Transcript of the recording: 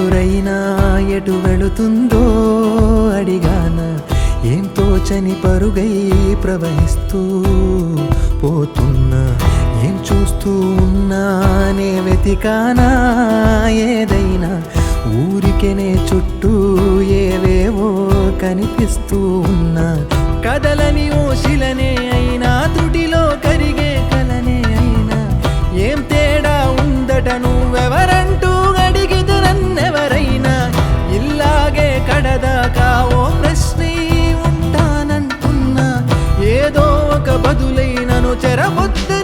ఊరైనా ఎటు వెళుతుందో అడిగాన, ఏం తోచని పరుగై ప్రవహిస్తూ పోతున్నా. ఏం చూస్తూ ఉన్నానే వెతికానా ఏదైనా, ఊరికెనే చుట్టూ ఏవేవో కనిపిస్తూ ఉన్నా. కదలని ఓ శిలనే అయినా, త్రుటిలో కరిగే కలనే అయినా, ఏం తేడా ఉందట నువ్వెవరంటూ అడిగిదు నన్నెవరైనా. ఇల్లాగే కడదాకా ఓ ప్రశ్నే ఉంటానంటున్నా, ఏదో ఒక బదులై నన్ను చెరబొద్దు